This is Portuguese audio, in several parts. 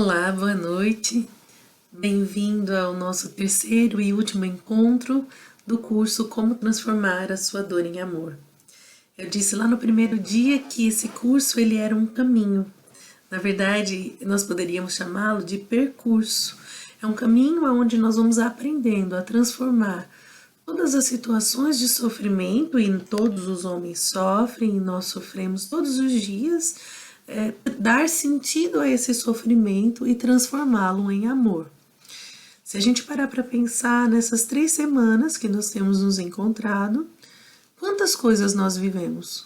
Olá, boa noite. Bem-vindo ao nosso terceiro e último encontro do curso Como Transformar a Sua Dor em Amor. Eu disse lá no primeiro dia que esse curso ele era um caminho. Na verdade, nós poderíamos chamá-lo de percurso. É um caminho onde nós vamos aprendendo a transformar todas as situações de sofrimento, e todos os homens sofrem, e nós sofremos todos os dias, dar sentido a esse sofrimento e transformá-lo em amor. Se a gente parar para pensar nessas 3 semanas que nós temos nos encontrado, quantas coisas nós vivemos?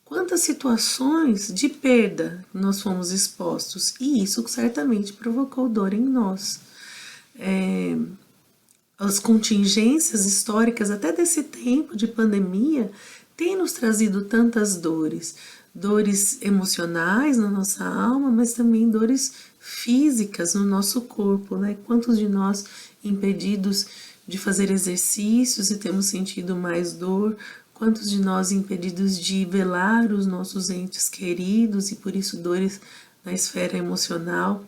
Quantas situações de perda nós fomos expostos? E isso certamente provocou dor em nós. As contingências históricas até desse tempo de pandemia têm nos trazido tantas dores. Dores emocionais na nossa alma, mas também dores físicas no nosso corpo, né? Quantos de nós impedidos de fazer exercícios e temos sentido mais dor? Quantos de nós impedidos de velar os nossos entes queridos e por isso dores na esfera emocional?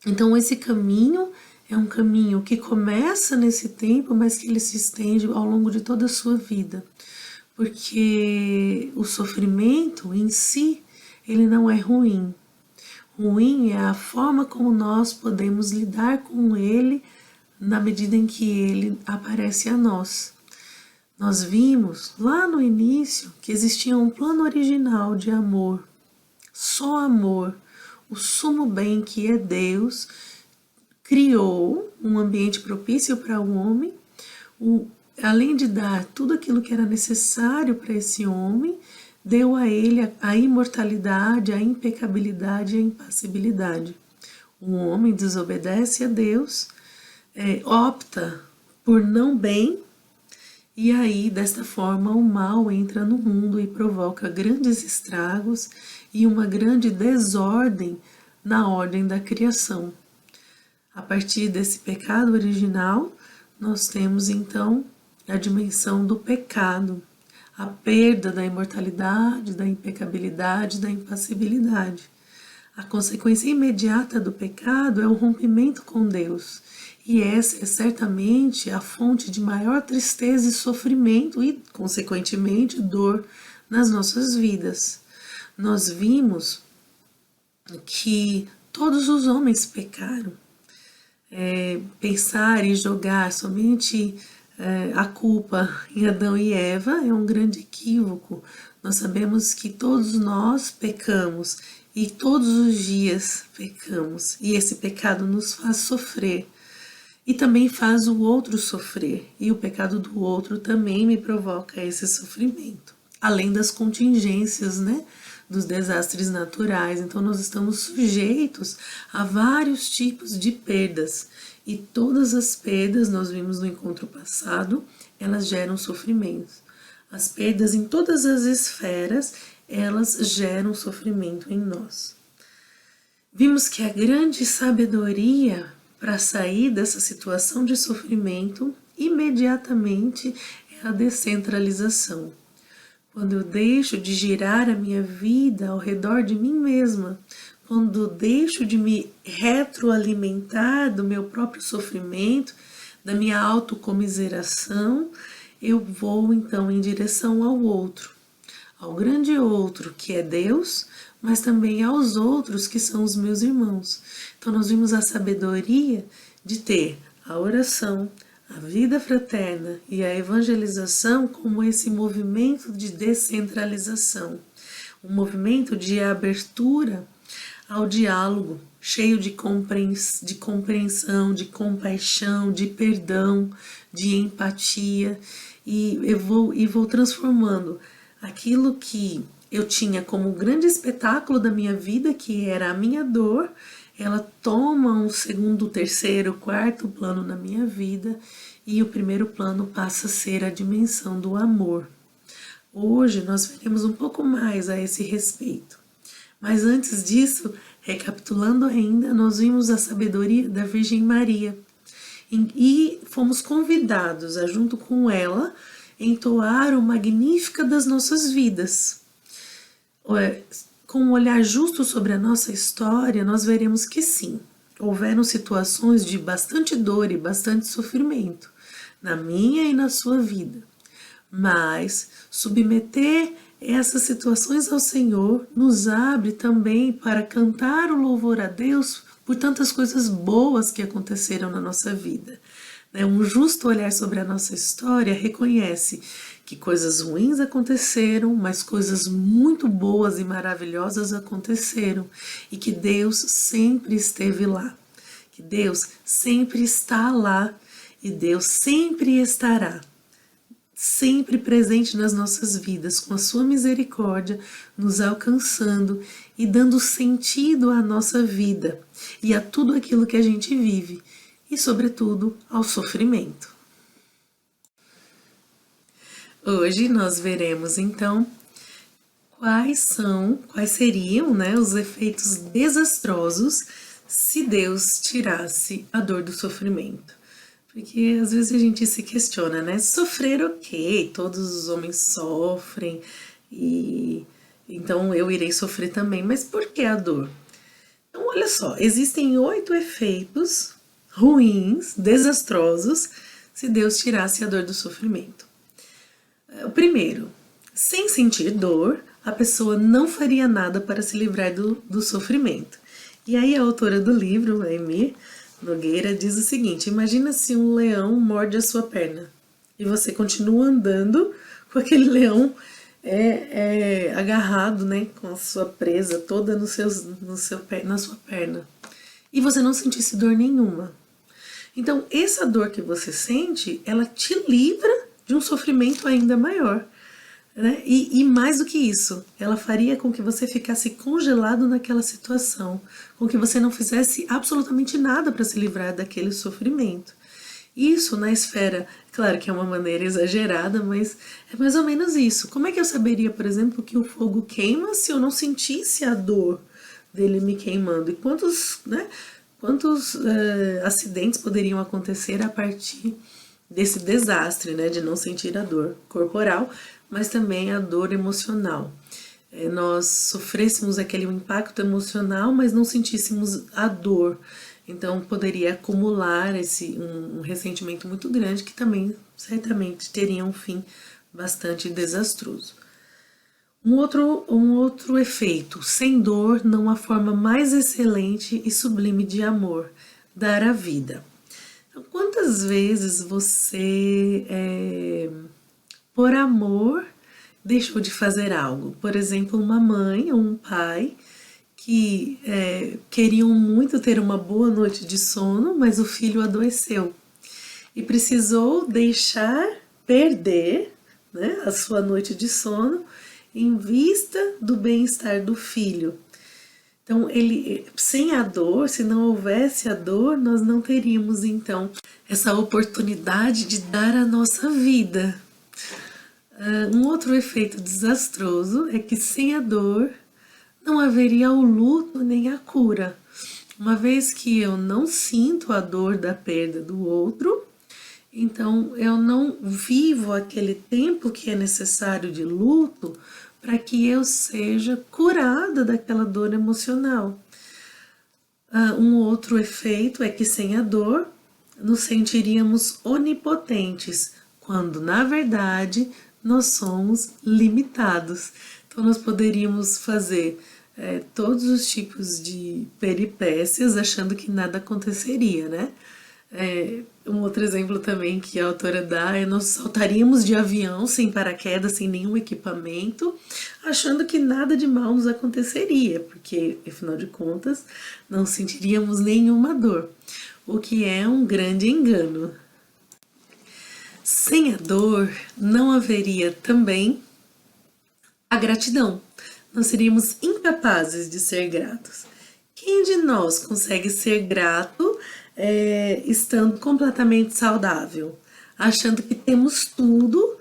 Então esse caminho é um caminho que começa nesse tempo, mas que ele se estende ao longo de toda a sua vida. Porque o sofrimento em si, ele não é ruim. Ruim é a forma como nós podemos lidar com ele na medida em que ele aparece a nós. Nós vimos lá no início que existia um plano original de amor, só amor, o sumo bem que é Deus, criou um ambiente propício para o homem, além de dar tudo aquilo que era necessário para esse homem, deu a ele a imortalidade, a impecabilidade e a impassibilidade. O homem desobedece a Deus, opta por não bem, e aí, desta forma, o mal entra no mundo e provoca grandes estragos e uma grande desordem na ordem da criação. A partir desse pecado original, nós temos então a dimensão do pecado, a perda da imortalidade, da impecabilidade, da impassibilidade. A consequência imediata do pecado é o rompimento com Deus, e essa é certamente a fonte de maior tristeza e sofrimento e, consequentemente, dor nas nossas vidas. Nós vimos que todos os homens pecaram. Pensar e jogar somente a culpa em Adão e Eva é um grande equívoco. Nós sabemos que todos nós pecamos e todos os dias pecamos, e esse pecado nos faz sofrer e também faz o outro sofrer, e o pecado do outro também me provoca esse sofrimento, além das contingências, né, dos desastres naturais. Então nós estamos sujeitos a vários tipos de perdas, e todas as perdas, nós vimos no encontro passado, elas geram sofrimentos. As perdas em todas as esferas, elas geram sofrimento em nós. Vimos que a grande sabedoria para sair dessa situação de sofrimento imediatamente é a descentralização. Quando eu deixo de girar a minha vida ao redor de mim mesma, quando deixo de me retroalimentar do meu próprio sofrimento, da minha autocomiseração, eu vou então em direção ao outro, ao grande outro que é Deus, mas também aos outros que são os meus irmãos. Então nós vimos a sabedoria de ter a oração, a vida fraterna e a evangelização como esse movimento de descentralização, um movimento de abertura ao diálogo, cheio de compreensão, de compaixão, de perdão, de empatia, e eu vou transformando aquilo que eu tinha como grande espetáculo da minha vida, que era a minha dor, ela toma um segundo, terceiro, quarto plano na minha vida, e o primeiro plano passa a ser a dimensão do amor. Hoje nós veremos um pouco mais a esse respeito. Mas antes disso, recapitulando ainda, nós vimos a sabedoria da Virgem Maria e fomos convidados a, junto com ela, entoar o Magnífica das nossas vidas. com um olhar justo sobre a nossa história, nós veremos que sim, houveram situações de bastante dor e bastante sofrimento na minha e na sua vida. Mas submeter essas situações ao Senhor nos abre também para cantar o louvor a Deus por tantas coisas boas que aconteceram na nossa vida. Um justo olhar sobre a nossa história reconhece que coisas ruins aconteceram, mas coisas muito boas e maravilhosas aconteceram e que Deus sempre esteve lá, que Deus sempre está lá e Deus sempre estará, sempre presente nas nossas vidas, com a sua misericórdia, nos alcançando e dando sentido à nossa vida e a tudo aquilo que a gente vive, e sobretudo ao sofrimento. Hoje nós veremos então quais seriam, os efeitos desastrosos se Deus tirasse a dor do sofrimento. Porque às vezes a gente se questiona, Sofrer, ok, todos os homens sofrem, e então eu irei sofrer também, mas por que a dor? Então olha só, existem 8 efeitos ruins, desastrosos, se Deus tirasse a dor do sofrimento. O primeiro, sem sentir dor, a pessoa não faria nada para se livrar do sofrimento. E aí a autora do livro, a Emir Nogueira, diz o seguinte: imagina se um leão morde a sua perna e você continua andando com aquele leão agarrado, com a sua presa toda na sua perna, e você não sentisse dor nenhuma. Então essa dor que você sente, ela te livra de um sofrimento ainda maior, E mais do que isso, ela faria com que você ficasse congelado naquela situação, com que você não fizesse absolutamente nada para se livrar daquele sofrimento. Isso na esfera, claro que é uma maneira exagerada, mas é mais ou menos isso. Como é que eu saberia, por exemplo, que o fogo queima se eu não sentisse a dor dele me queimando? E quantos acidentes poderiam acontecer a partir desse desastre, de não sentir a dor corporal, mas também a dor emocional. Nós sofrêssemos aquele impacto emocional, mas não sentíssemos a dor. Então poderia acumular um ressentimento muito grande, que também certamente teria um fim bastante desastroso. Um outro efeito: sem dor não há forma mais excelente e sublime de amor, dar a vida. Então, quantas vezes você, por amor, deixou de fazer algo? Por exemplo, uma mãe ou um pai que queriam muito ter uma boa noite de sono, mas o filho adoeceu e precisou deixar perder, a sua noite de sono em vista do bem-estar do filho. Então, sem a dor, se não houvesse a dor, nós não teríamos, então, essa oportunidade de dar a nossa vida. Um outro efeito desastroso é que sem a dor não haveria o luto nem a cura. Uma vez que eu não sinto a dor da perda do outro, então eu não vivo aquele tempo que é necessário de luto para que eu seja curada daquela dor emocional. Um outro efeito é que sem a dor nos sentiríamos onipotentes, quando na verdade nós somos limitados. Então nós poderíamos fazer todos os tipos de peripécias achando que nada aconteceria, Um outro exemplo também que a autora dá é: nós saltaríamos de avião sem paraquedas, sem nenhum equipamento, achando que nada de mal nos aconteceria, porque, afinal de contas, não sentiríamos nenhuma dor, o que é um grande engano. Sem a dor, não haveria também a gratidão. Nós seríamos incapazes de ser gratos. Quem de nós consegue ser grato estando completamente saudável, achando que temos tudo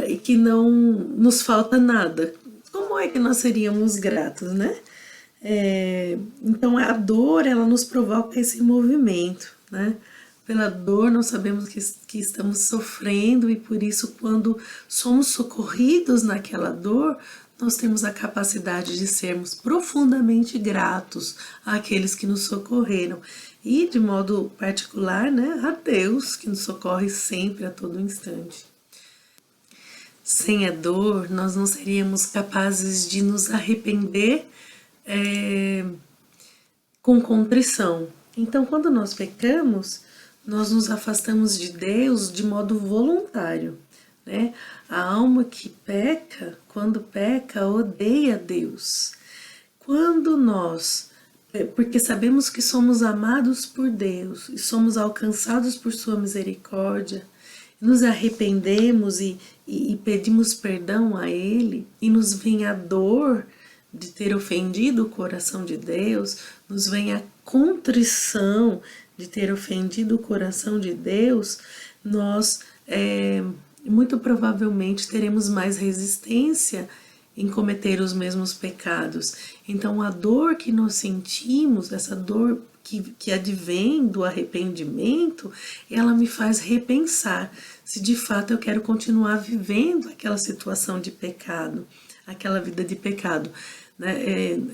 e que não nos falta nada? Como é que nós seríamos gratos, Então a dor, ela nos provoca esse movimento, Pela dor nós sabemos que estamos sofrendo, e por isso, quando somos socorridos naquela dor, nós temos a capacidade de sermos profundamente gratos àqueles que nos socorreram e, de modo particular, né, a Deus, que nos socorre sempre, a todo instante. Sem a dor, nós não seríamos capazes de nos arrepender com contrição. Então, quando nós pecamos, nós nos afastamos de Deus de modo voluntário, né? A alma que peca, quando peca, odeia Deus. Quando nós, porque sabemos que somos amados por Deus e somos alcançados por sua misericórdia, nos arrependemos e pedimos perdão a Ele, e nos vem a dor de ter ofendido o coração de Deus, nos vem a contrição de ter ofendido o coração de Deus, nós muito provavelmente teremos mais resistência em cometer os mesmos pecados. Então a dor que nós sentimos, essa dor que advém do arrependimento, ela me faz repensar se de fato eu quero continuar vivendo aquela situação de pecado, aquela vida de pecado.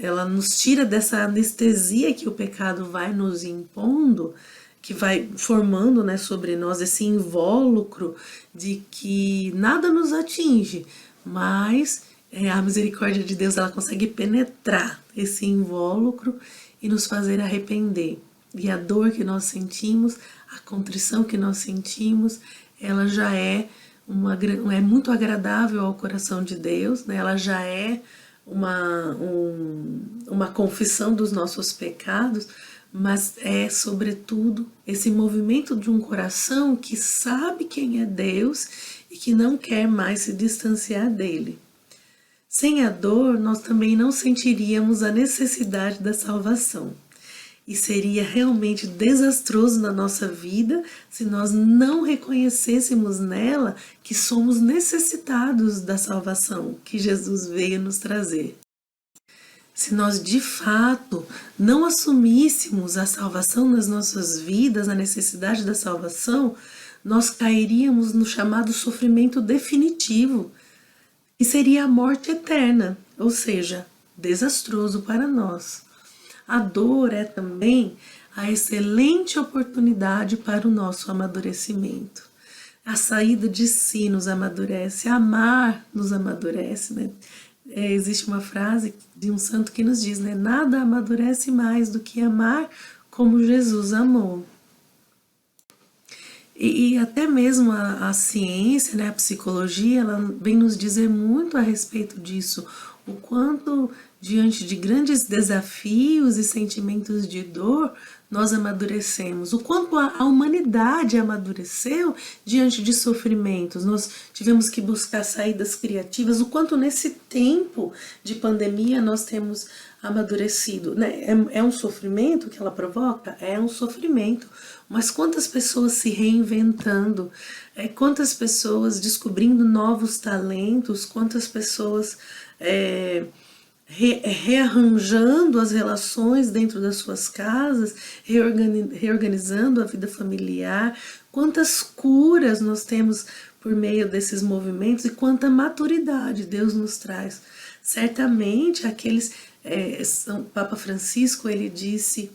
Ela nos tira dessa anestesia que o pecado vai nos impondo, que vai formando, né, sobre nós esse invólucro de que nada nos atinge, mas a misericórdia de Deus, ela consegue penetrar esse invólucro e nos fazer arrepender. E a dor que nós sentimos, a contrição que nós sentimos, ela já é muito agradável ao coração de Deus, né? Ela já é uma confissão dos nossos pecados, mas é, sobretudo, esse movimento de um coração que sabe quem é Deus e que não quer mais se distanciar dele. Sem a dor, nós também não sentiríamos a necessidade da salvação. E seria realmente desastroso na nossa vida se nós não reconhecêssemos nela que somos necessitados da salvação que Jesus veio nos trazer. Se nós de fato não assumíssemos a salvação nas nossas vidas, a necessidade da salvação, nós cairíamos no chamado sofrimento definitivo, e seria a morte eterna, ou seja, desastroso para nós. A dor é também a excelente oportunidade para o nosso amadurecimento. A saída de si nos amadurece, amar nos amadurece, né? Existe uma frase de um santo que nos diz, né? Nada amadurece mais do que amar como Jesus amou. E até mesmo a ciência, né, a psicologia, ela vem nos dizer muito a respeito disso, o quanto diante de grandes desafios e sentimentos de dor nós amadurecemos, o quanto a humanidade amadureceu diante de sofrimentos, nós tivemos que buscar saídas criativas, o quanto nesse tempo de pandemia nós temos amadurecido, né? É um sofrimento que ela provoca? É um sofrimento, mas quantas pessoas se reinventando, quantas pessoas descobrindo novos talentos, quantas pessoas rearranjando as relações dentro das suas casas, reorganizando a vida familiar, quantas curas nós temos por meio desses movimentos e quanta maturidade Deus nos traz. Certamente Papa Francisco, ele disse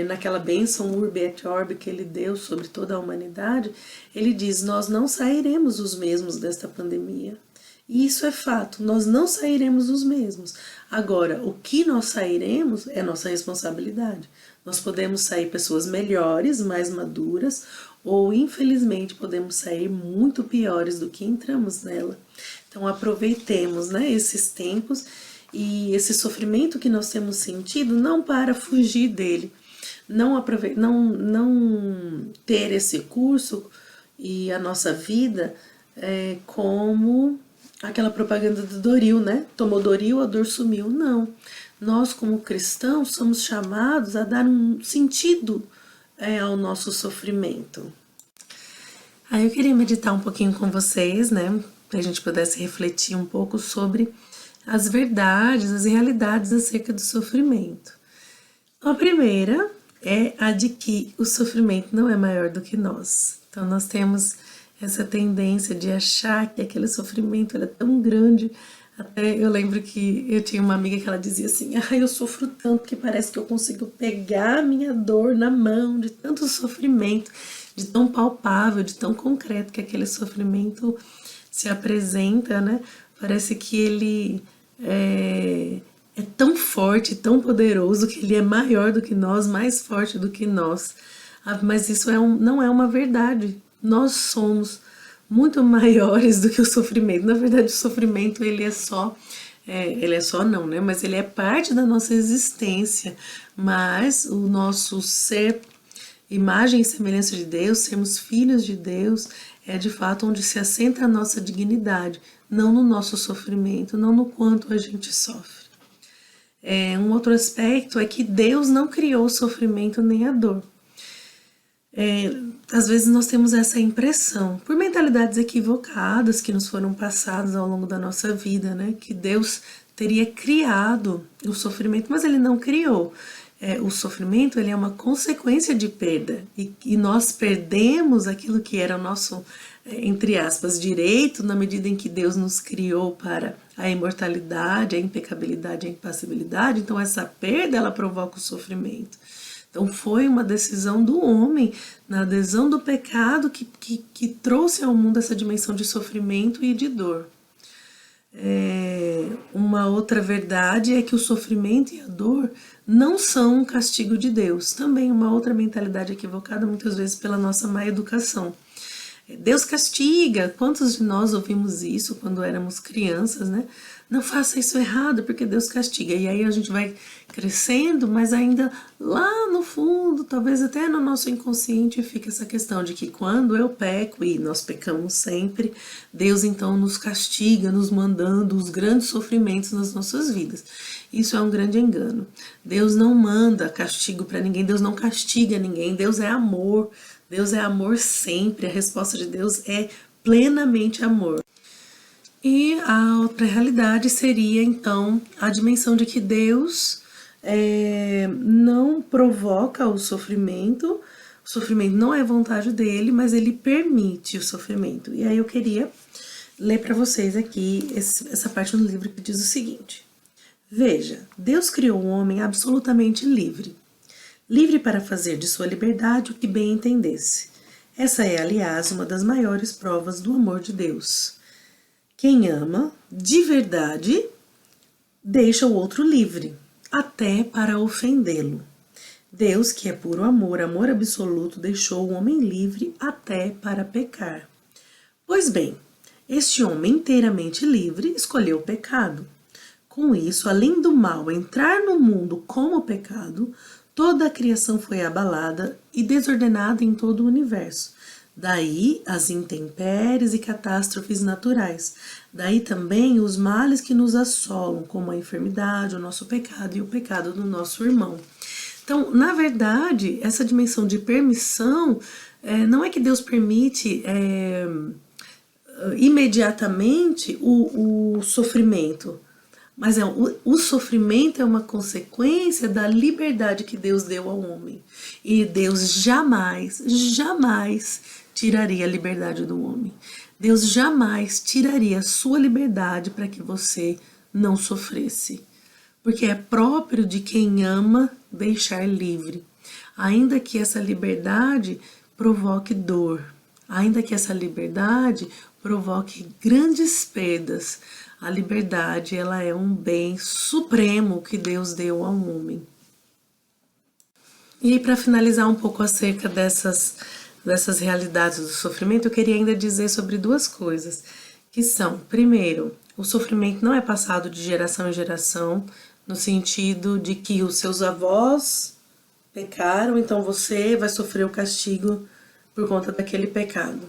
naquela bênção Urbi et Orbi que ele deu sobre toda a humanidade, ele diz, nós não sairemos os mesmos desta pandemia. E isso é fato, nós não sairemos os mesmos. Agora, o que nós sairemos é nossa responsabilidade. Nós podemos sair pessoas melhores, mais maduras, ou infelizmente podemos sair muito piores do que entramos nela. Então aproveitemos, né, esses tempos e esse sofrimento que nós temos sentido, não para fugir dele, não ter esse curso e a nossa vida como aquela propaganda do Doril, né? Tomou Doril, a dor sumiu. Não. Nós, como cristãos, somos chamados a dar um sentido ao nosso sofrimento. Aí eu queria meditar um pouquinho com vocês, né? Para a gente pudesse refletir um pouco sobre as verdades, as realidades acerca do sofrimento. A primeira é a de que o sofrimento não é maior do que nós. Então nós temos essa tendência de achar que aquele sofrimento é tão grande Até eu lembro que eu tinha uma amiga que ela dizia assim: ah, eu sofro tanto que parece que eu consigo pegar a minha dor na mão, de tanto sofrimento, de tão palpável, de tão concreto que aquele sofrimento se apresenta, né? Parece que ele é tão forte, tão poderoso, que ele é maior do que nós, mais forte do que nós. Ah, mas isso não é uma verdade. Nós somos muito maiores do que o sofrimento. Na verdade, o sofrimento ele é só não, né? Mas ele é parte da nossa existência. Mas o nosso ser, imagem e semelhança de Deus, sermos filhos de Deus, é de fato onde se assenta a nossa dignidade, não no nosso sofrimento, não no quanto a gente sofre. Um outro aspecto é que Deus não criou o sofrimento nem a dor. Às vezes nós temos essa impressão, por mentalidades equivocadas que nos foram passadas ao longo da nossa vida, né? Que Deus teria criado o sofrimento, mas Ele não criou. O sofrimento ele é uma consequência de perda e nós perdemos aquilo que era o nosso, entre aspas, direito na medida em que Deus nos criou para a imortalidade, a impecabilidade, a impassibilidade. Então essa perda ela provoca o sofrimento. Então foi uma decisão do homem, na adesão do pecado, que trouxe ao mundo essa dimensão de sofrimento e de dor. Uma outra verdade é que o sofrimento e a dor não são um castigo de Deus. Também uma outra mentalidade equivocada, muitas vezes pela nossa má educação. Deus castiga. Quantos de nós ouvimos isso quando éramos crianças, né? Não faça isso errado porque Deus castiga. E aí a gente vai crescendo, mas ainda lá no fundo, talvez até no nosso inconsciente, fica essa questão de que quando eu peco, e nós pecamos sempre, Deus então nos castiga, nos mandando os grandes sofrimentos nas nossas vidas. Isso é um grande engano. Deus não manda castigo para ninguém, Deus não castiga ninguém, Deus é amor. Deus é amor sempre, a resposta de Deus é plenamente amor. E a outra realidade seria, então, a dimensão de que Deus não provoca o sofrimento não é vontade dele, mas ele permite o sofrimento. E aí eu queria ler para vocês aqui essa parte do livro que diz o seguinte: veja, Deus criou o homem absolutamente livre. Livre para fazer de sua liberdade o que bem entendesse. Essa é, aliás, uma das maiores provas do amor de Deus. Quem ama, de verdade, deixa o outro livre, até para ofendê-lo. Deus, que é puro amor, amor absoluto, deixou o homem livre até para pecar. Pois bem, este homem inteiramente livre escolheu o pecado. Com isso, além do mal entrar no mundo como pecado, toda a criação foi abalada e desordenada em todo o universo. Daí as intempéries e catástrofes naturais. Daí também os males que nos assolam, como a enfermidade, o nosso pecado e o pecado do nosso irmão. Então, na verdade, essa dimensão de permissão, não é que Deus permite imediatamente o sofrimento. Mas o sofrimento é uma consequência da liberdade que Deus deu ao homem. E Deus jamais tiraria a liberdade do homem. Deus jamais tiraria a sua liberdade para que você não sofresse. Porque é próprio de quem ama deixar livre. Ainda que essa liberdade provoque dor. Ainda que essa liberdade provoque grandes perdas. A liberdade, ela é um bem supremo que Deus deu ao homem. E para finalizar um pouco acerca dessas realidades do sofrimento, eu queria ainda dizer sobre duas coisas, que são, primeiro, o sofrimento não é passado de geração em geração, no sentido de que os seus avós pecaram, então você vai sofrer o castigo por conta daquele pecado.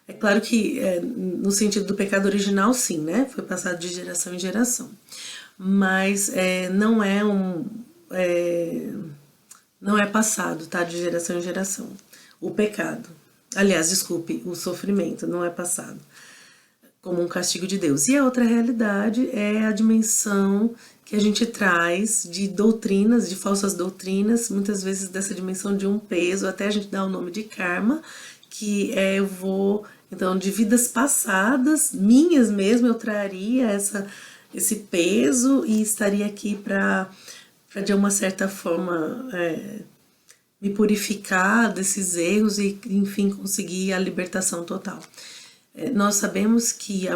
É claro que no sentido do pecado original, sim, né? Foi passado de geração em geração. Mas não é passado, tá? De geração em geração. O pecado. Aliás, desculpe, o sofrimento não é passado como um castigo de Deus. E a outra realidade é a dimensão que a gente traz de doutrinas, de falsas doutrinas, muitas vezes dessa dimensão de um peso, até a gente dá o nome de karma, que então, de vidas passadas, minhas mesmo, eu traria esse peso e estaria aqui para de uma certa forma me purificar desses erros e, enfim, conseguir a libertação total. Nós sabemos que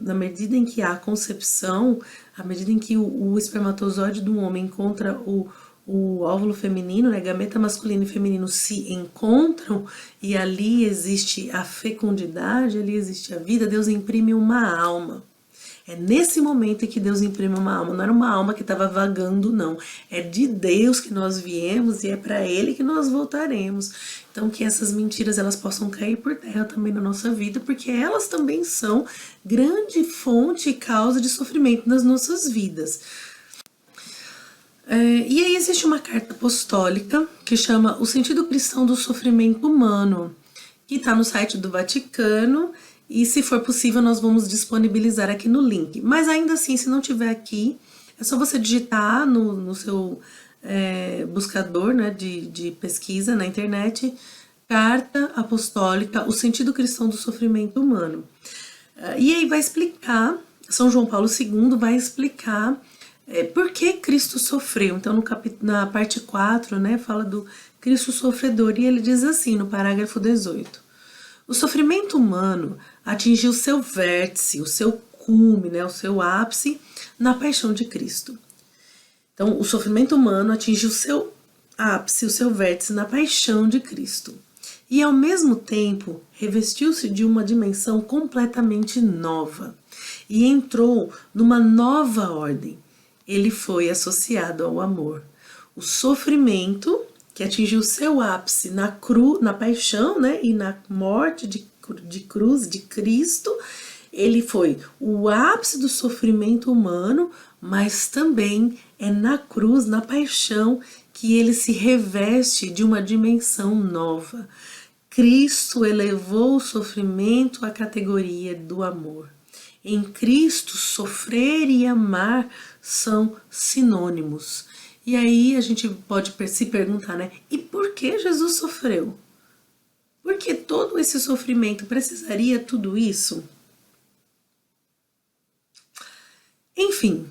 na medida em que há concepção, à medida em que o espermatozoide do homem encontra o óvulo feminino, né, gameta masculino e feminino se encontram e ali existe a fecundidade, ali existe a vida, Deus imprime uma alma. É nesse momento em que Deus imprime uma alma, não era uma alma que estava vagando, não. É de Deus que nós viemos e é para Ele que nós voltaremos. Então que essas mentiras elas possam cair por terra também na nossa vida, porque elas também são grande fonte e causa de sofrimento nas nossas vidas. E aí existe uma carta apostólica que chama O Sentido Cristão do Sofrimento Humano, que está no site do Vaticano. E se for possível, nós vamos disponibilizar aqui no link. Mas ainda assim, se não tiver aqui, é só você digitar no seu buscador, né, de pesquisa na internet, Carta Apostólica, o Sentido Cristão do Sofrimento Humano. E aí vai explicar, São João Paulo II vai explicar por que Cristo sofreu. Então, na parte 4, né, fala do Cristo sofredor, e ele diz assim, no parágrafo 18. O sofrimento humano atingiu seu vértice, o seu cume, né, o seu ápice na paixão de Cristo. Então, o sofrimento humano atingiu seu ápice, o seu vértice na paixão de Cristo. E, ao mesmo tempo, revestiu-se de uma dimensão completamente nova e entrou numa nova ordem. Ele foi associado ao amor. O sofrimento que atingiu seu ápice na paixão, né, e na morte de cruz de Cristo, ele foi o ápice do sofrimento humano, mas também é na cruz, na paixão, que ele se reveste de uma dimensão nova. Cristo elevou o sofrimento à categoria do amor. Em Cristo, sofrer e amar são sinônimos. E aí a gente pode se perguntar, né? E por que Jesus sofreu? Por que todo esse sofrimento precisaria tudo isso? Enfim,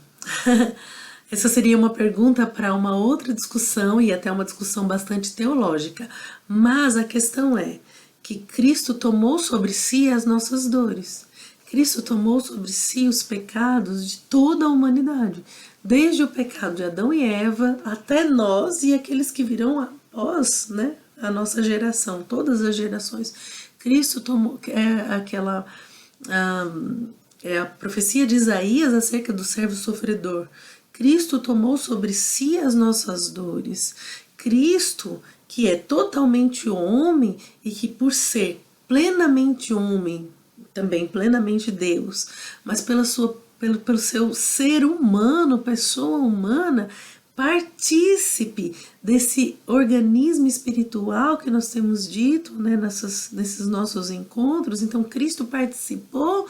essa seria uma pergunta para uma outra discussão e até uma discussão bastante teológica. Mas a questão é que Cristo tomou sobre si as nossas dores. Cristo tomou sobre si os pecados de toda a humanidade, desde o pecado de Adão e Eva até nós e aqueles que virão após, né, a nossa geração, todas as gerações. Cristo tomou a profecia de Isaías acerca do servo sofredor. Cristo tomou sobre si as nossas dores. Cristo, que é totalmente homem e que por ser plenamente homem, também plenamente Deus, mas pelo seu ser humano, pessoa humana, partícipe desse organismo espiritual que nós temos dito, né, nesses nossos encontros. Então Cristo participou,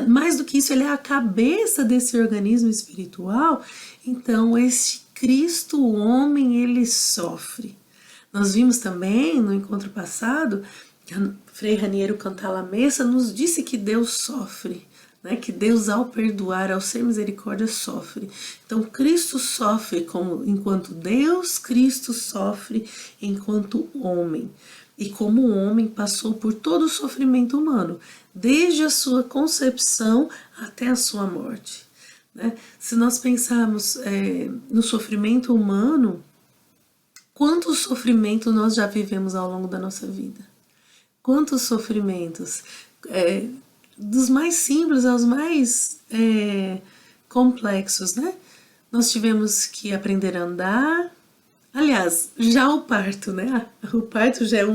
mais do que isso, ele é a cabeça desse organismo espiritual. Então esse Cristo, o homem, ele sofre. Nós vimos também no encontro passado, Frei Raniero Cantalamessa nos disse que Deus sofre, né? Que Deus, ao perdoar, ao ser misericórdia, sofre. Então Cristo sofre enquanto Deus, Cristo sofre enquanto homem. E como homem passou por todo o sofrimento humano, desde a sua concepção até a sua morte. Né? Se nós pensarmos no sofrimento humano, quantos sofrimentos nós já vivemos ao longo da nossa vida? Quantos sofrimentos, dos mais simples aos mais complexos, né? Nós tivemos que aprender a andar. Aliás, já o parto, né? O parto já é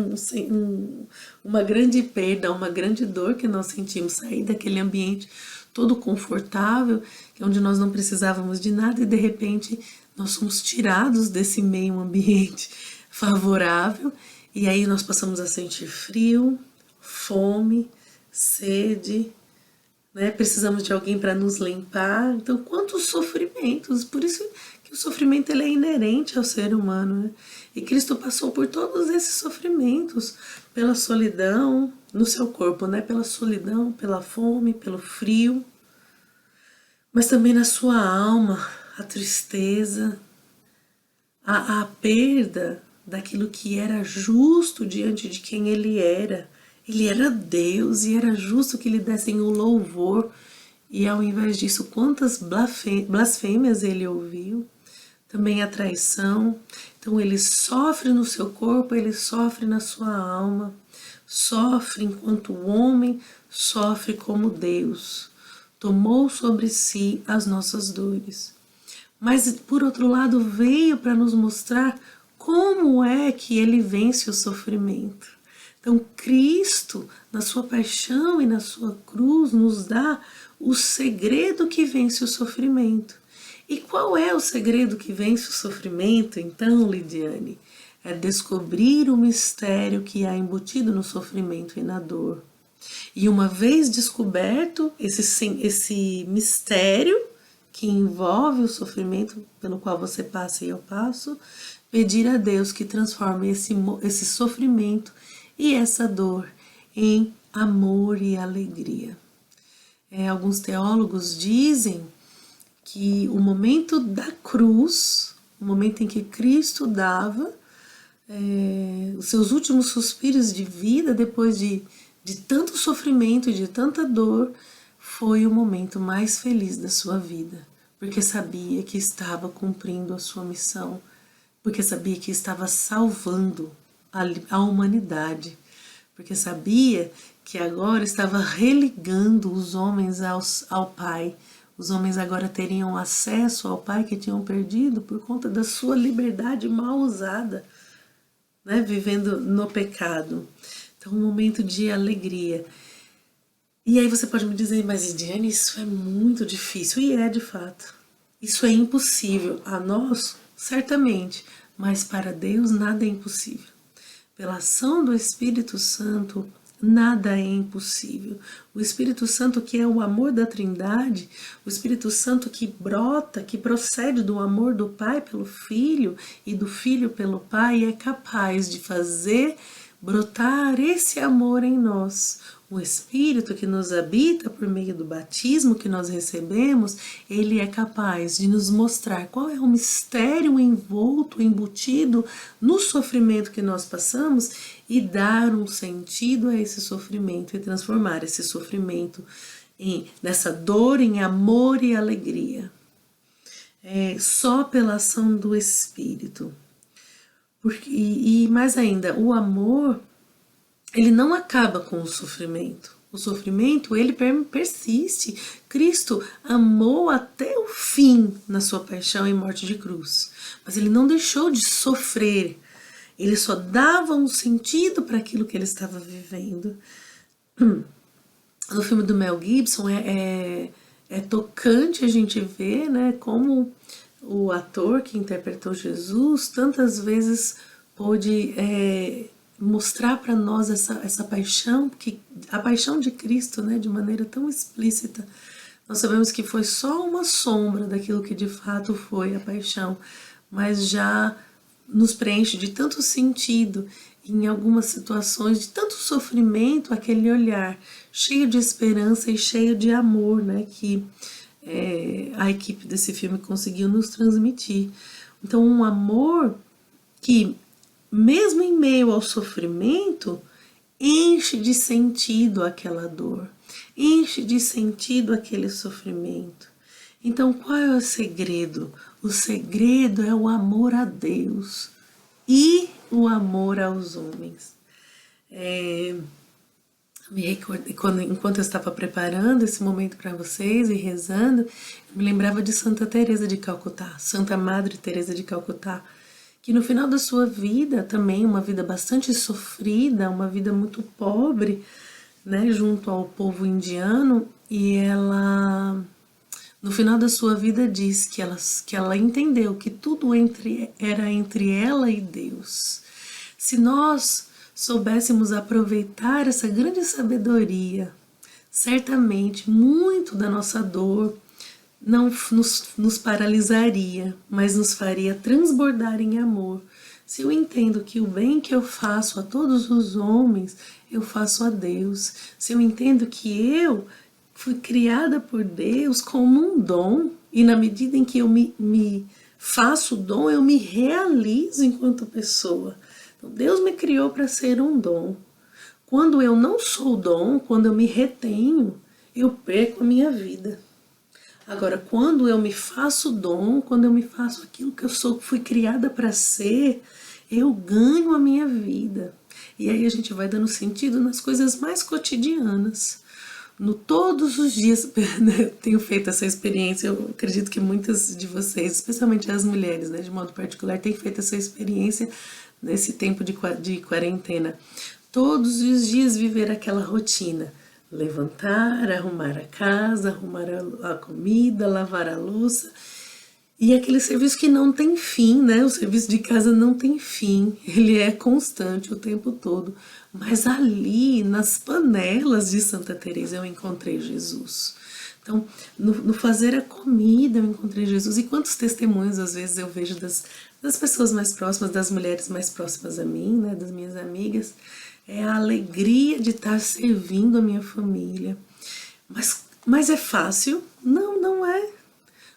uma grande perda, uma grande dor que nós sentimos, sair daquele ambiente todo confortável, onde nós não precisávamos de nada e de repente nós somos tirados desse meio ambiente favorável. E aí nós passamos a sentir frio, fome, sede, né? Precisamos de alguém para nos limpar. Então, quantos sofrimentos! Por isso que o sofrimento ele é inerente ao ser humano. Né? E Cristo passou por todos esses sofrimentos, pela solidão no seu corpo, né? Pela solidão, pela fome, pelo frio. mas também na sua alma, a tristeza, a perda daquilo que era justo diante de quem ele era. Ele era Deus e era justo que lhe dessem o louvor. E ao invés disso, quantas blasfêmias ele ouviu. Também a traição. Então ele sofre no seu corpo, ele sofre na sua alma. Sofre enquanto homem, sofre como Deus. Tomou sobre si as nossas dores. Mas, por outro lado, veio para nos mostrar como é que ele vence o sofrimento. Então, Cristo, na sua paixão e na sua cruz, nos dá o segredo que vence o sofrimento. E qual é o segredo que vence o sofrimento, então, Lidiane? É descobrir o mistério que há embutido no sofrimento e na dor. E uma vez descoberto esse mistério, que envolve o sofrimento pelo qual você passa e eu passo, pedir a Deus que transforme esse sofrimento e essa dor em amor e alegria. Alguns teólogos dizem que o momento da cruz, o momento em que Cristo dava os seus últimos suspiros de vida, depois de tanto sofrimento e de tanta dor, foi o momento mais feliz da sua vida, porque sabia que estava cumprindo a sua missão, porque sabia que estava salvando a humanidade, porque sabia que agora estava religando os homens ao Pai. Os homens agora teriam acesso ao Pai que tinham perdido por conta da sua liberdade mal usada, né, vivendo no pecado. Então, um momento de alegria. E aí você pode me dizer, mas Diane, isso é muito difícil. E é de fato. Isso é impossível. A nós, certamente. Mas para Deus nada é impossível. Pela ação do Espírito Santo, nada é impossível. O Espírito Santo, que é o amor da Trindade, o Espírito Santo que brota, que procede do amor do Pai pelo Filho e do Filho pelo Pai, é capaz de fazer brotar esse amor em nós. O Espírito que nos habita por meio do batismo que nós recebemos, ele é capaz de nos mostrar qual é o mistério envolto, embutido no sofrimento que nós passamos e dar um sentido a esse sofrimento e transformar esse sofrimento nessa dor em amor e alegria. Só pela ação do Espírito. E mais ainda, o amor, ele não acaba com o sofrimento. O sofrimento, ele persiste. Cristo amou até o fim na sua paixão e morte de cruz. Mas ele não deixou de sofrer. Ele só dava um sentido para aquilo que ele estava vivendo. No filme do Mel Gibson é tocante a gente ver, né, como o ator que interpretou Jesus tantas vezes pôde mostrar para nós essa paixão, a paixão de Cristo, né, de maneira tão explícita. Nós sabemos que foi só uma sombra daquilo que de fato foi a paixão, mas já nos preenche de tanto sentido em algumas situações, de tanto sofrimento, aquele olhar cheio de esperança e cheio de amor, né, que a equipe desse filme conseguiu nos transmitir. Então, um amor que, mesmo em meio ao sofrimento, enche de sentido aquela dor, enche de sentido aquele sofrimento. Então, qual é o segredo? O segredo é o amor a Deus e o amor aos homens. Enquanto eu estava preparando esse momento para vocês e rezando, eu me lembrava de Santa Teresa de Calcutá, Santa Madre Teresa de Calcutá, que no final da sua vida, também uma vida bastante sofrida, uma vida muito pobre, né, junto ao povo indiano, e ela, no final da sua vida, diz que ela entendeu que tudo era entre ela e Deus. Se nós soubéssemos aproveitar essa grande sabedoria, certamente muito da nossa dor não nos paralisaria, mas nos faria transbordar em amor. Se eu entendo que o bem que eu faço a todos os homens, eu faço a Deus. Se eu entendo que eu fui criada por Deus como um dom, e na medida em que eu me faço dom, eu me realizo enquanto pessoa. Então, Deus me criou para ser um dom. Quando eu não sou dom, quando eu me retenho, eu perco a minha vida. Agora, quando eu me faço dom, quando eu me faço aquilo que eu sou, fui criada para ser, eu ganho a minha vida. E aí a gente vai dando sentido nas coisas mais cotidianas. No todos os dias, eu tenho feito essa experiência, eu acredito que muitas de vocês, especialmente as mulheres, né, de modo particular, têm feito essa experiência nesse tempo de quarentena. Todos os dias viver aquela rotina. Levantar, arrumar a casa, arrumar a comida, lavar a louça. E aquele serviço que não tem fim, né? O serviço de casa não tem fim, ele é constante o tempo todo. Mas ali, nas panelas de Santa Teresa, eu encontrei Jesus. Então, no fazer a comida, eu encontrei Jesus. E quantos testemunhos, às vezes, eu vejo das pessoas mais próximas, das mulheres mais próximas a mim, né? Das minhas amigas. É a alegria de estar servindo a minha família. Mas é fácil? Não, não é.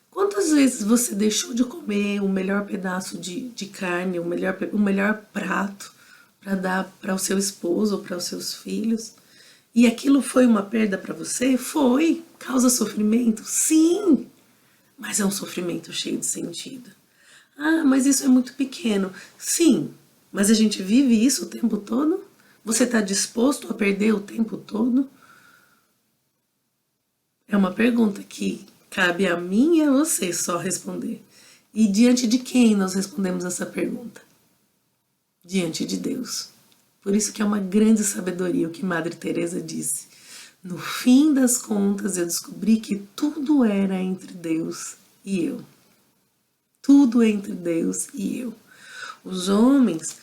Quantas vezes você deixou de comer o melhor pedaço de carne, o melhor prato para dar para o seu esposo ou para os seus filhos? E aquilo foi uma perda para você? Foi. Causa sofrimento? Sim. Mas é um sofrimento cheio de sentido. Ah, mas isso é muito pequeno. Sim. Mas a gente vive isso o tempo todo? Você está disposto a perder o tempo todo? É uma pergunta que cabe a mim e a você só responder. E diante de quem nós respondemos essa pergunta? Diante de Deus. Por isso que é uma grande sabedoria o que Madre Teresa disse. No fim das contas, eu descobri que tudo era entre Deus e eu. Tudo entre Deus e eu. Os homens,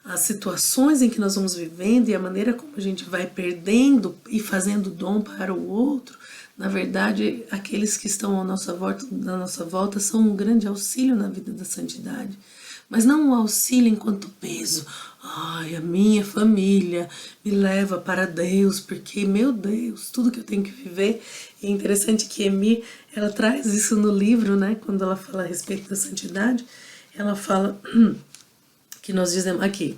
as situações em que nós vamos vivendo e a maneira como a gente vai perdendo e fazendo dom para o outro, na verdade, aqueles que estão à nossa volta são um grande auxílio na vida da santidade. Mas não um auxílio enquanto peso. Ai, a minha família me leva para Deus, porque, meu Deus, tudo que eu tenho que viver. E é interessante que Emir, ela traz isso no livro, né? Quando ela fala a respeito da santidade, ela fala que nós dizemos aqui,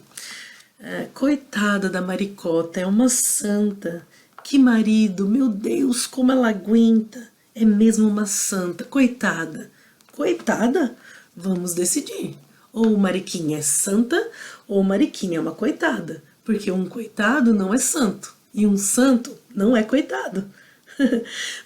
coitada da Maricota, é uma santa. Que marido, meu Deus, como ela aguenta. É mesmo uma santa, coitada. Coitada? Vamos decidir. Ou o Mariquinha é santa, ou o Mariquinha é uma coitada. Porque um coitado não é santo, e um santo não é coitado.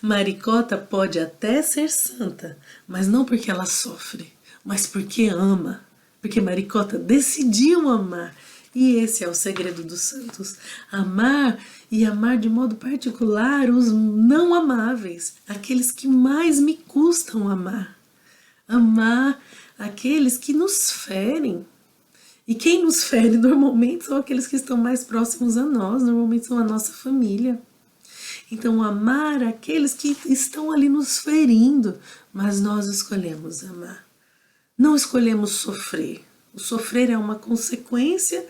Maricota pode até ser santa, mas não porque ela sofre, mas porque ama. Porque Maricota decidiu amar. E esse é o segredo dos santos. Amar e amar de modo particular os não amáveis, aqueles que mais me custam amar. Amar aqueles que nos ferem. E quem nos fere normalmente são aqueles que estão mais próximos a nós, normalmente são a nossa família. Então, amar aqueles que estão ali nos ferindo, mas nós escolhemos amar. Não escolhemos sofrer. O sofrer é uma consequência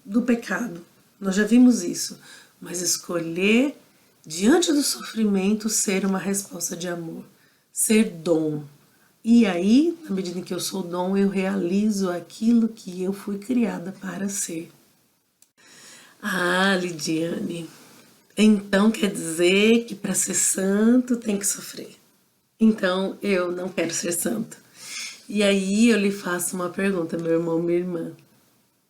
do pecado. Nós já vimos isso. Mas escolher, diante do sofrimento, ser uma resposta de amor. Ser dom. E aí, na medida em que eu sou dom, eu realizo aquilo que eu fui criada para ser. Ah, Lidiane, então quer dizer que para ser santo tem que sofrer. Então eu não quero ser santo. E aí eu lhe faço uma pergunta, meu irmão, minha irmã.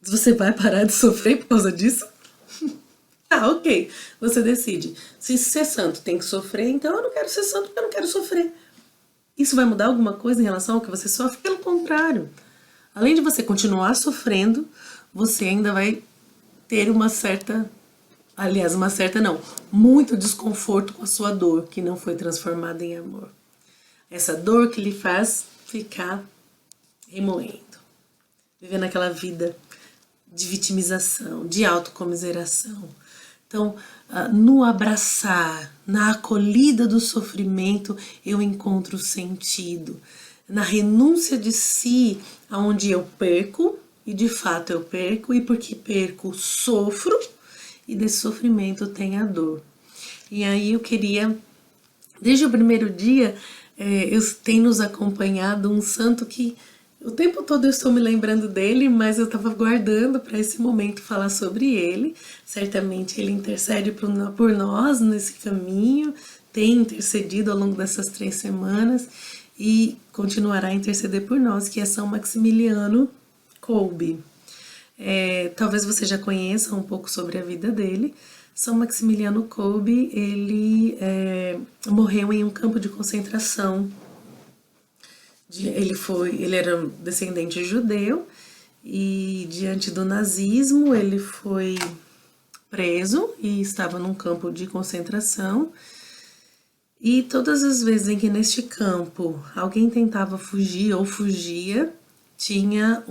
Você vai parar de sofrer por causa disso? Ah, ok. Você decide. Se ser santo tem que sofrer, então eu não quero ser santo porque eu não quero sofrer. Isso vai mudar alguma coisa em relação ao que você sofre? Pelo contrário. Além de você continuar sofrendo, você ainda vai ter muito desconforto com a sua dor, que não foi transformada em amor. Essa dor que lhe faz ficar remoendo, vivendo aquela vida de vitimização, de autocomiseração. Então, no abraçar, na acolhida do sofrimento, eu encontro sentido. Na renúncia de si, onde eu perco, e de fato eu perco, e porque perco, sofro, e desse sofrimento tem a dor. E aí eu queria, desde o primeiro dia, eu tenho nos acompanhado um santo que o tempo todo eu estou me lembrando dele, mas eu estava guardando para esse momento falar sobre ele. Certamente ele intercede por nós nesse caminho, tem intercedido ao longo dessas 3 semanas e continuará a interceder por nós, que é São Maximiliano Kolbe. Talvez você já conheça um pouco sobre a vida dele. São Maximiliano Kolbe, ele morreu em um campo de concentração. Ele era descendente judeu e diante do nazismo ele foi preso e estava num campo de concentração. E todas as vezes em que neste campo alguém tentava fugir ou fugia, tinha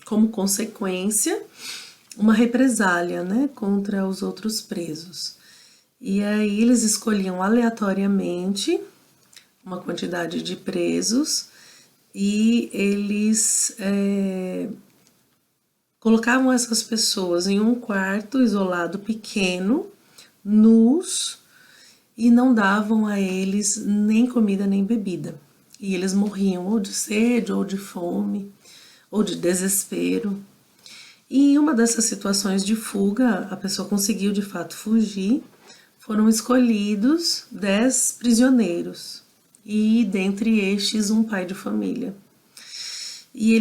como consequência uma represália, né, contra os outros presos. E aí eles escolhiam aleatoriamente uma quantidade de presos e eles colocavam essas pessoas em um quarto isolado pequeno, nus, e não davam a eles nem comida nem bebida. E eles morriam ou de sede, ou de fome, ou de desespero. E em uma dessas situações de fuga, a pessoa conseguiu de fato fugir, foram escolhidos 10 prisioneiros, e dentre estes um pai de família. E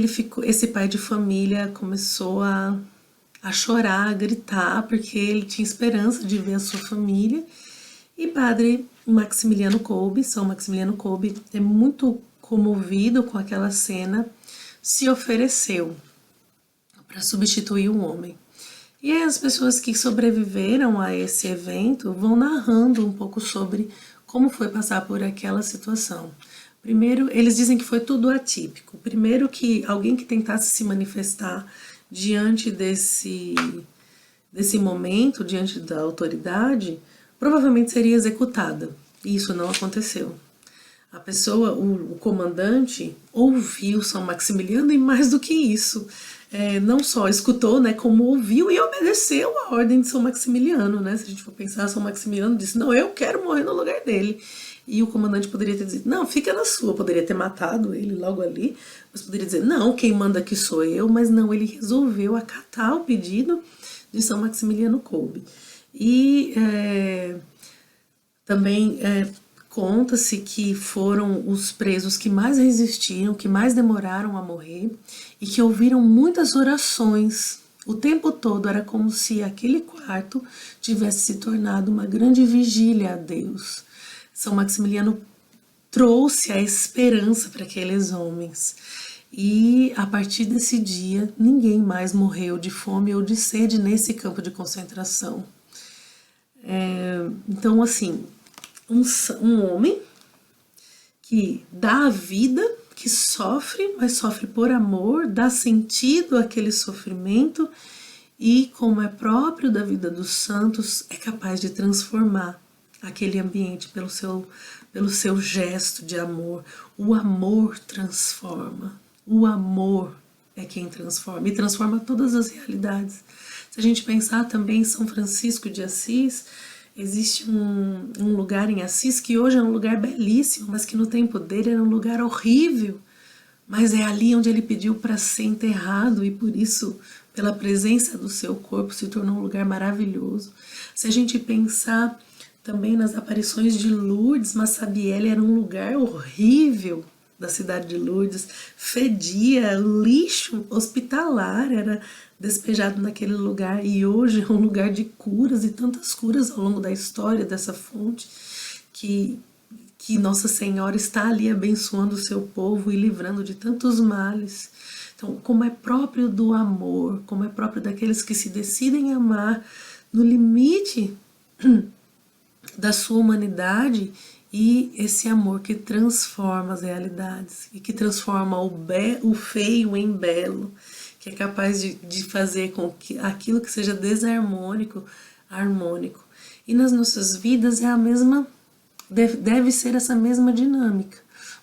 esse pai de família começou a chorar, a gritar, porque ele tinha esperança de ver a sua família. E padre Maximiliano Kolbe, São Maximiliano Kolbe, é muito comovido com aquela cena, se ofereceu para substituir um homem. E aí as pessoas que sobreviveram a esse evento vão narrando um pouco sobre como foi passar por aquela situação. Primeiro, eles dizem que foi tudo atípico. Primeiro, que alguém que tentasse se manifestar diante desse momento, diante da autoridade, provavelmente seria executada. E isso não aconteceu. A pessoa, o comandante, ouviu São Maximiliano e mais do que isso, não só escutou, né, como ouviu e obedeceu a ordem de São Maximiliano, né? Se a gente for pensar, São Maximiliano disse, não, eu quero morrer no lugar dele. E o comandante poderia ter dito, não, fica na sua, poderia ter matado ele logo ali, mas poderia dizer, não, quem manda aqui sou eu, mas não, ele resolveu acatar o pedido de São Maximiliano Kolbe. E também conta-se que foram os presos que mais resistiram, que mais demoraram a morrer e que ouviram muitas orações. O tempo todo era como se aquele quarto tivesse se tornado uma grande vigília a Deus. São Maximiliano trouxe a esperança para aqueles homens. E a partir desse dia, ninguém mais morreu de fome ou de sede nesse campo de concentração. Então, assim, um homem que dá a vida, que sofre, mas sofre por amor, dá sentido àquele sofrimento e, como é próprio da vida dos santos, é capaz de transformar aquele ambiente pelo seu gesto de amor. O amor transforma. O amor é quem transforma e transforma todas as realidades. Se a gente pensar também em São Francisco de Assis, existe um lugar em Assis que hoje é um lugar belíssimo, mas que no tempo dele era um lugar horrível. Mas é ali onde ele pediu para ser enterrado e por isso, pela presença do seu corpo, se tornou um lugar maravilhoso. Se a gente pensar também nas aparições de Lourdes, Massabielle era um lugar horrível da cidade de Lourdes, fedia, lixo hospitalar era despejado naquele lugar e hoje é um lugar de curas e tantas curas ao longo da história dessa fonte que Nossa Senhora está ali abençoando o seu povo e livrando de tantos males. Então, como é próprio do amor, como é próprio daqueles que se decidem amar no limite da sua humanidade e esse amor que transforma as realidades e que transforma o feio em belo, que é capaz de fazer com que aquilo que seja desarmônico, harmônico. E nas nossas vidas é a mesma, deve ser essa mesma dinâmica.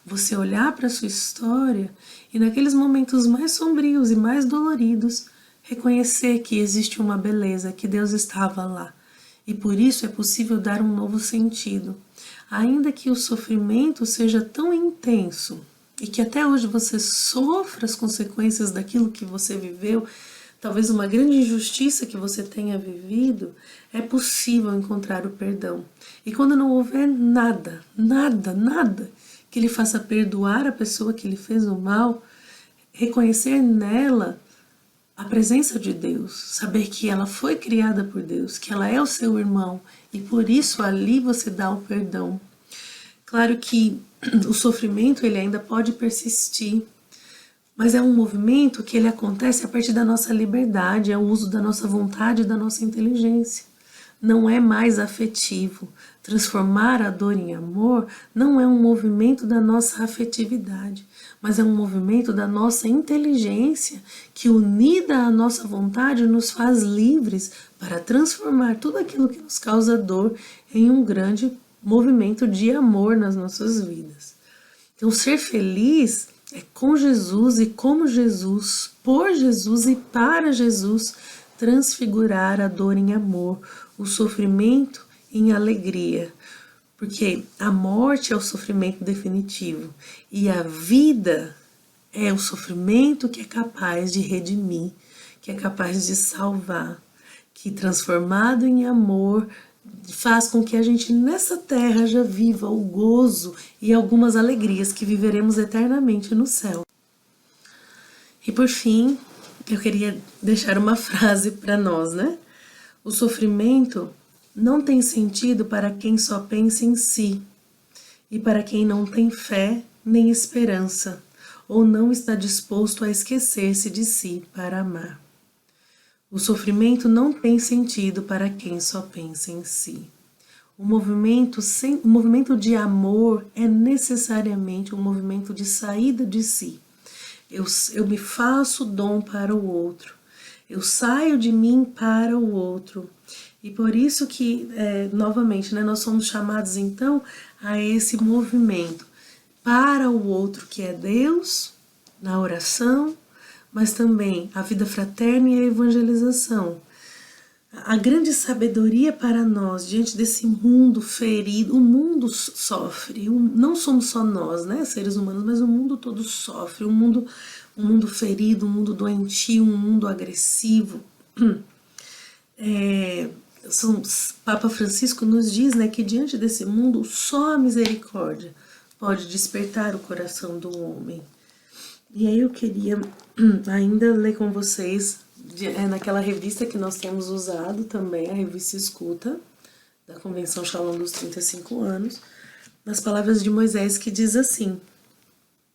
Você olhar para a sua história e naqueles momentos mais sombrios e mais doloridos, reconhecer que existe uma beleza, que Deus estava lá. E por isso é possível dar um novo sentido. Ainda que o sofrimento seja tão intenso e que até hoje você sofra as consequências daquilo que você viveu, talvez uma grande injustiça que você tenha vivido, é possível encontrar o perdão. E quando não houver nada que lhe faça perdoar a pessoa que lhe fez o mal, reconhecer nela a presença de Deus, saber que ela foi criada por Deus, que ela é o seu irmão e por isso ali você dá o perdão. Claro que o sofrimento ele ainda pode persistir, mas é um movimento que ele acontece a partir da nossa liberdade, é o uso da nossa vontade e da nossa inteligência. Não é mais afetivo. Transformar a dor em amor não é um movimento da nossa afetividade, mas é um movimento da nossa inteligência que, unida à nossa vontade, nos faz livres para transformar tudo aquilo que nos causa dor em um grande movimento de amor nas nossas vidas. Então, ser feliz é com Jesus e como Jesus, por Jesus e para Jesus, transfigurar a dor em amor, o sofrimento em alegria, porque a morte é o sofrimento definitivo e a vida é o sofrimento que é capaz de redimir, que é capaz de salvar, que transformado em amor faz com que a gente nessa terra já viva o gozo e algumas alegrias que viveremos eternamente no céu. E por fim, eu queria deixar uma frase para nós, né? O sofrimento não tem sentido para quem só pensa em si e para quem não tem fé nem esperança ou não está disposto a esquecer-se de si para amar. O sofrimento não tem sentido para quem só pensa em si. O movimento de amor é necessariamente um movimento de saída de si. Eu me faço dom para o outro. Eu saio de mim para o outro. E por isso que, novamente, nós somos chamados então a esse movimento para o outro que é Deus, na oração, mas também a vida fraterna e a evangelização. A grande sabedoria para nós diante desse mundo ferido, o mundo sofre, não somos só nós, né, seres humanos, mas o mundo todo sofre, um mundo ferido, um mundo doentio, um mundo agressivo. Papa Francisco nos diz, né, que diante desse mundo só a misericórdia pode despertar o coração do homem. E aí eu queria ainda ler com vocês naquela revista que nós temos usado também, a revista Escuta, da Convenção Shalom dos 35 anos, nas palavras de Moisés, que diz assim: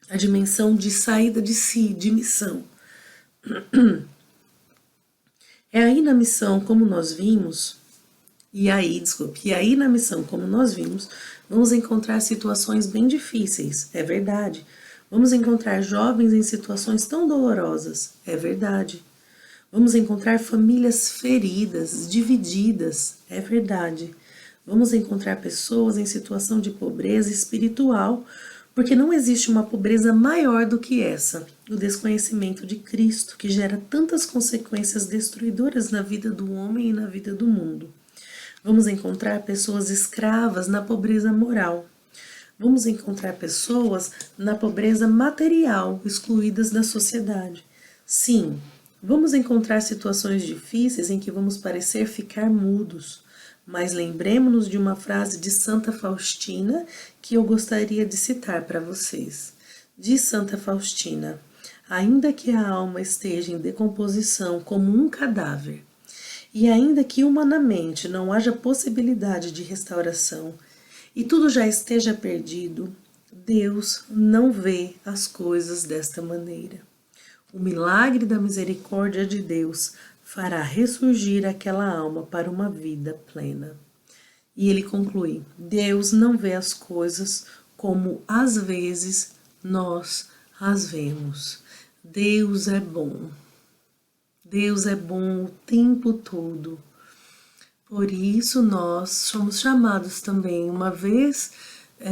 a dimensão de saída de si, de missão. É aí na missão, como nós vimos, e aí na missão, como nós vimos, vamos encontrar situações bem difíceis, é verdade. Vamos encontrar jovens em situações tão dolorosas, é verdade. Vamos encontrar famílias feridas, divididas, é verdade. Vamos encontrar pessoas em situação de pobreza espiritual, porque não existe uma pobreza maior do que essa, o desconhecimento de Cristo, que gera tantas consequências destruidoras na vida do homem e na vida do mundo. Vamos encontrar pessoas escravas na pobreza moral. Vamos encontrar pessoas na pobreza material, excluídas da sociedade. Sim, vamos encontrar situações difíceis em que vamos parecer ficar mudos, mas lembremos-nos de uma frase de Santa Faustina que eu gostaria de citar para vocês. Diz Santa Faustina: ainda que a alma esteja em decomposição como um cadáver, e ainda que humanamente não haja possibilidade de restauração, e tudo já esteja perdido, Deus não vê as coisas desta maneira. O milagre da misericórdia de Deus fará ressurgir aquela alma para uma vida plena. E ele conclui: Deus não vê as coisas como às vezes nós as vemos. Deus é bom. Deus é bom o tempo todo. Por isso nós somos chamados também, uma vez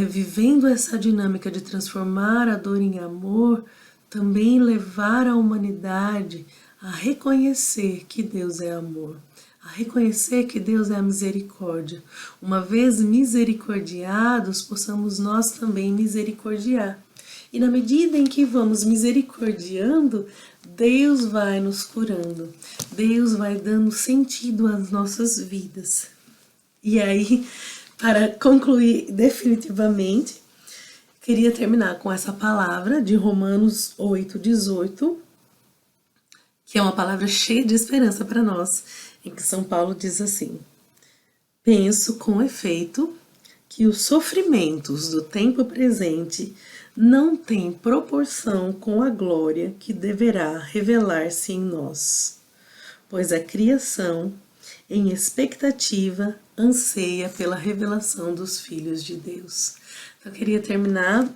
vivendo essa dinâmica de transformar a dor em amor, também levar a humanidade a reconhecer que Deus é amor, a reconhecer que Deus é a misericórdia. Uma vez misericordiados, possamos nós também misericordiar. E na medida em que vamos misericordiando, Deus vai nos curando, Deus vai dando sentido às nossas vidas. E aí, para concluir definitivamente, queria terminar com essa palavra de Romanos 8:18, que é uma palavra cheia de esperança para nós, em que São Paulo diz assim: penso com efeito que os sofrimentos do tempo presente não têm proporção com a glória que deverá revelar-se em nós, pois a criação, em expectativa, anseia pela revelação dos filhos de Deus. Então, eu queria terminar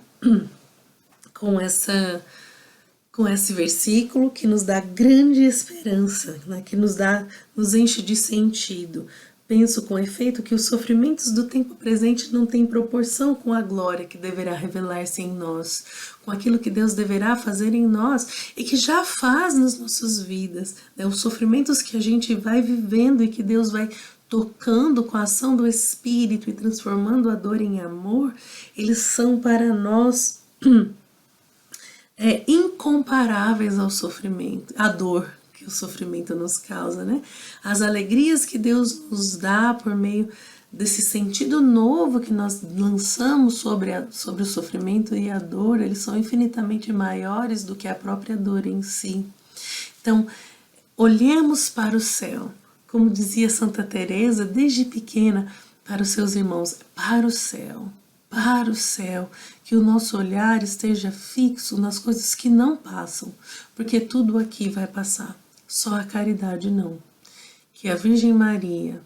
com esse versículo que nos dá grande esperança, né? Que nos enche de sentido. Penso com efeito que os sofrimentos do tempo presente não têm proporção com a glória que deverá revelar-se em nós, com aquilo que Deus deverá fazer em nós e que já faz nas nossas vidas, né? Os sofrimentos que a gente vai vivendo e que Deus vai tocando com a ação do Espírito e transformando a dor em amor, eles são para nós incomparáveis ao sofrimento, à dor que o sofrimento nos causa, né? As alegrias que Deus nos dá por meio desse sentido novo que nós lançamos sobre o sofrimento e a dor, eles são infinitamente maiores do que a própria dor em si. Então, olhemos para o céu, como dizia Santa Teresa desde pequena para os seus irmãos, para o céu, que o nosso olhar esteja fixo nas coisas que não passam, porque tudo aqui vai passar, só a caridade não. Que a Virgem Maria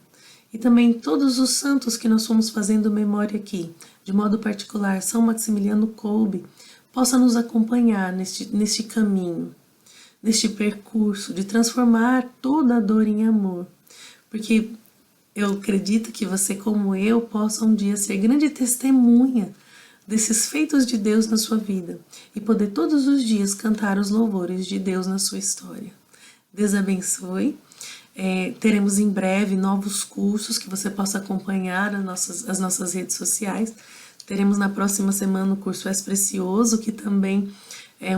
e também todos os santos que nós fomos fazendo memória aqui, de modo particular São Maximiliano Kolbe, possa nos acompanhar neste caminho, neste percurso de transformar toda a dor em amor, porque eu acredito que você, como eu, possa um dia ser grande testemunha desses feitos de Deus na sua vida e poder todos os dias cantar os louvores de Deus na sua história. Deus abençoe. Teremos em breve novos cursos que você possa acompanhar as nossas redes sociais. Teremos na próxima semana o curso És Precioso, que também é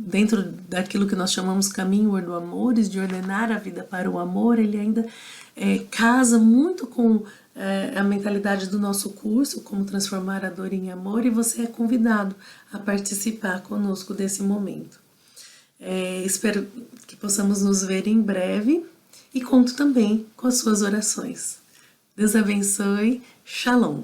dentro daquilo que nós chamamos caminho do amores, de ordenar a vida para o amor. Ele ainda casa muito com a mentalidade do nosso curso, como transformar a dor em amor, e você é convidado a participar conosco desse momento. Espero que possamos nos ver em breve e conto também com as suas orações. Deus abençoe. Shalom.